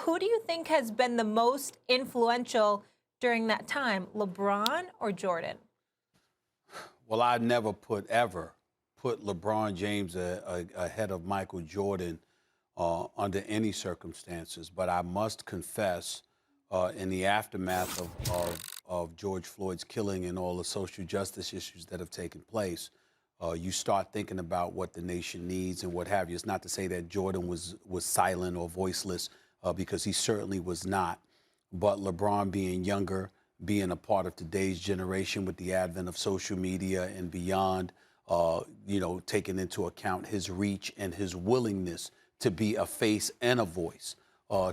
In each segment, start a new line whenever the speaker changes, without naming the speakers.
who do you think has been the most influential during that time, LeBron or Jordan?
Well, I never ever put LeBron James ahead of Michael Jordan under any circumstances. But I must confess, in the aftermath of George Floyd's killing and all the social justice issues that have taken place, you start thinking about what the nation needs and what have you. It's not to say that Jordan was silent or voiceless, because he certainly was not. But LeBron being younger, being a part of today's generation with the advent of social media and beyond, taking into account his reach and his willingness to be a face and a voice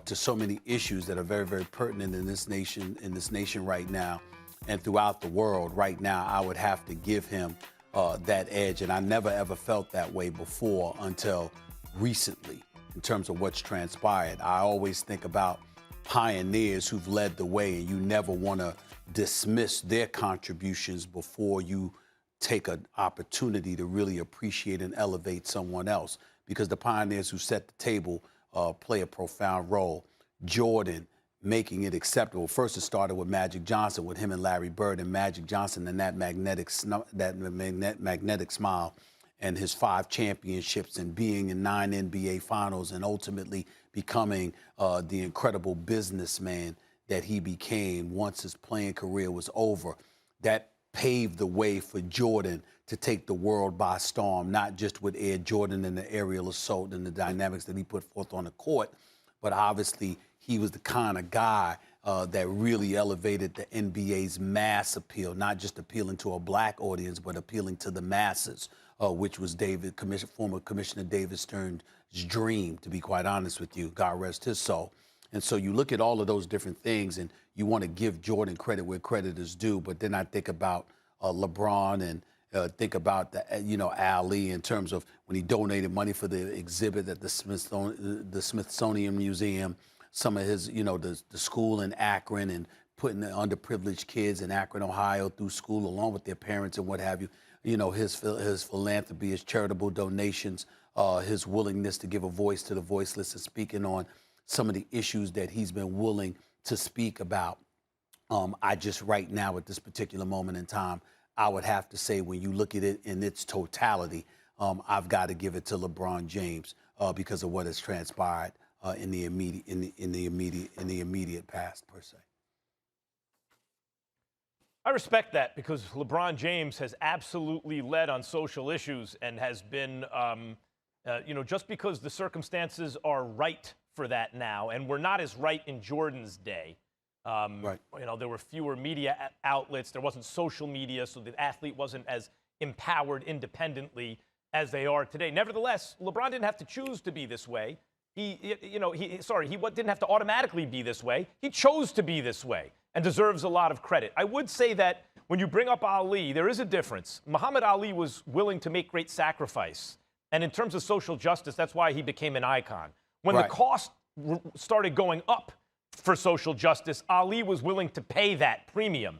to so many issues that are very, very pertinent in this nation right now and throughout the world right now, I would have to give him that edge. And I never, ever felt that way before until recently in terms of what's transpired. I always think about pioneers who've led the way, and you never want to dismiss their contributions before you take an opportunity to really appreciate and elevate someone else, because the pioneers who set the table play a profound role. Jordan making it acceptable. First, it started with Magic Johnson, with him and Larry Bird, and Magic Johnson and that magnetic smile and his 5 championships and being in 9 NBA finals and ultimately becoming the incredible businessman that he became once his playing career was over. That paved the way for Jordan to take the world by storm, not just with Air Jordan and the aerial assault and the dynamics that he put forth on the court, but obviously he was the kind of guy that really elevated the NBA's mass appeal, not just appealing to a black audience, but appealing to the masses, which was former Commissioner David Stern's dream, to be quite honest with you. God rest his soul. And so you look at all of those different things, and you want to give Jordan credit where credit is due. But then I think about LeBron and think about Ali in terms of when he donated money for the exhibit at the Smithsonian Museum. Some of his, the school in Akron, and putting the underprivileged kids in Akron, Ohio, through school along with their parents and what have you. His philanthropy, his charitable donations, his willingness to give a voice to the voiceless, and speaking on some of the issues that he's been willing to speak about. I just right now at this particular moment in time, I would have to say when you look at it in its totality, I've got to give it to LeBron James because of what has transpired in the immediate past per se.
I respect that, because LeBron James has absolutely led on social issues and has been, just because the circumstances are right for that now, and we're not as right in Jordan's day. Right. There were fewer media outlets. There wasn't social media, so the athlete wasn't as empowered independently as they are today. Nevertheless, LeBron didn't have to choose to be this way. He didn't have to automatically be this way. He chose to be this way and deserves a lot of credit. I would say that when you bring up Ali, there is a difference. Muhammad Ali was willing to make great sacrifice. And in terms of social justice, that's why he became an icon. When the cost started going up for social justice, Ali was willing to pay that premium.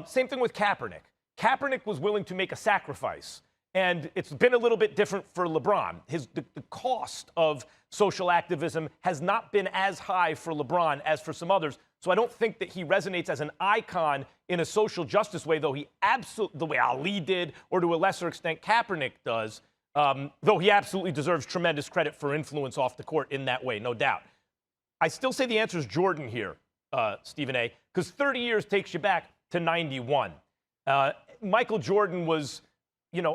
Same thing with Kaepernick. Kaepernick was willing to make a sacrifice. And it's been a little bit different for LeBron. The cost of social activism has not been as high for LeBron as for some others. So I don't think that he resonates as an icon in a social justice way, though the way Ali did, or to a lesser extent Kaepernick does, though he absolutely deserves tremendous credit for influence off the court in that way, no doubt. I still say the answer is Jordan here, Stephen A., because 30 years takes you back to 91. Michael Jordan was,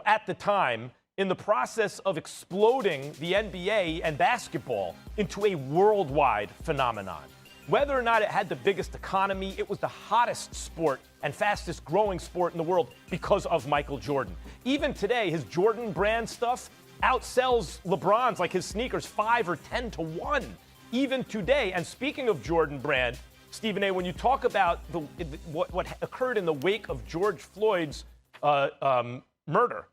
at the time, in the process of exploding the NBA and basketball into a worldwide phenomenon. Whether or not it had the biggest economy, it was the hottest sport and fastest growing sport in the world because of Michael Jordan. Even today, his Jordan brand stuff outsells LeBron's, like his sneakers, 5 or 10 to 1. Even today. And speaking of Jordan brand, Stephen A., when you talk about what occurred in the wake of George Floyd's murder,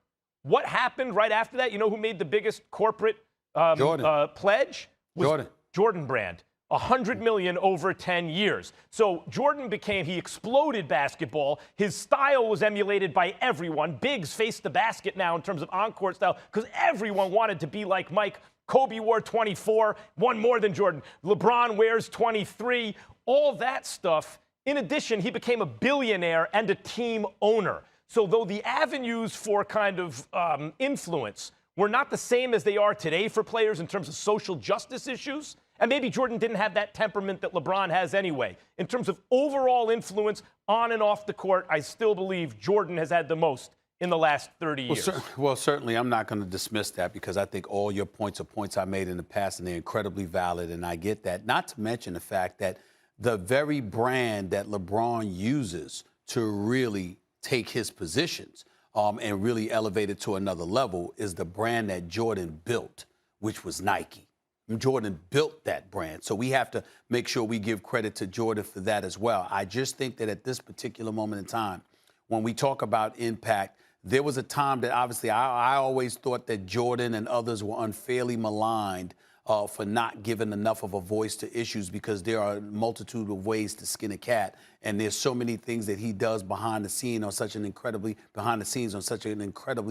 what happened right after that? You know who made the biggest corporate pledge? Jordan brand. $100 million over 10 years. So Jordan he exploded basketball. His style was emulated by everyone. Bigs face the basket now in terms of on-court style because everyone wanted to be like Mike Kobe wore 24, one more than Jordan. LeBron wears 23. All that stuff. In addition, he became a billionaire and a team owner. So though the avenues for kind of influence were not the same as they are today for players in terms of social justice issues, and maybe Jordan didn't have that temperament that LeBron has anyway. In terms of overall influence on and off the court, I still believe Jordan has had the most in the last 30 years.
Well, certainly I'm not going to dismiss that, because I think all your points are points I made in the past, and they're incredibly valid, and I get that. Not to mention the fact that the very brand that LeBron uses to really take his positions and really elevate it to another level is the brand that Jordan built, which was Nike. Jordan built that brand. So we have to make sure we give credit to Jordan for that as well. I just think that at this particular moment in time, when we talk about impact, there was a time that obviously I always thought that Jordan and others were unfairly maligned for not giving enough of a voice to issues, because there are a multitude of ways to skin a cat, and there's so many things that he does behind the scenes on such an incredibly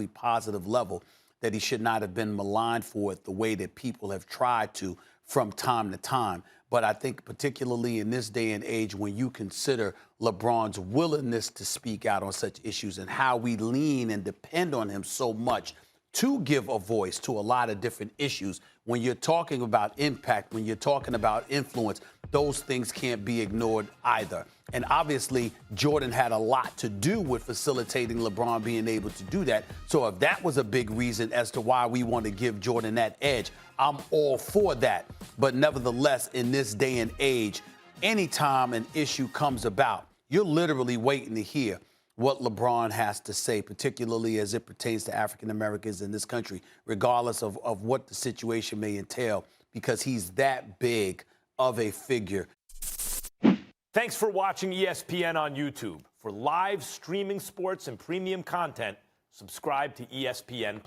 positive level that he should not have been maligned for it the way that people have tried to from time to time. But I think particularly in this day and age, when you consider LeBron's willingness to speak out on such issues and how we lean and depend on him so much to give a voice to a lot of different issues, when you're talking about impact, when you're talking about influence, those things can't be ignored either. And obviously, Jordan had a lot to do with facilitating LeBron being able to do that. So if that was a big reason as to why we want to give Jordan that edge, I'm all for that. But nevertheless, in this day and age, anytime an issue comes about, you're literally waiting to hear what LeBron has to say, particularly as it pertains to African Americans in this country, regardless of what the situation may entail, because he's that big of a figure.
Thanks for watching ESPN on YouTube. For live streaming sports and premium content, subscribe to ESPN+.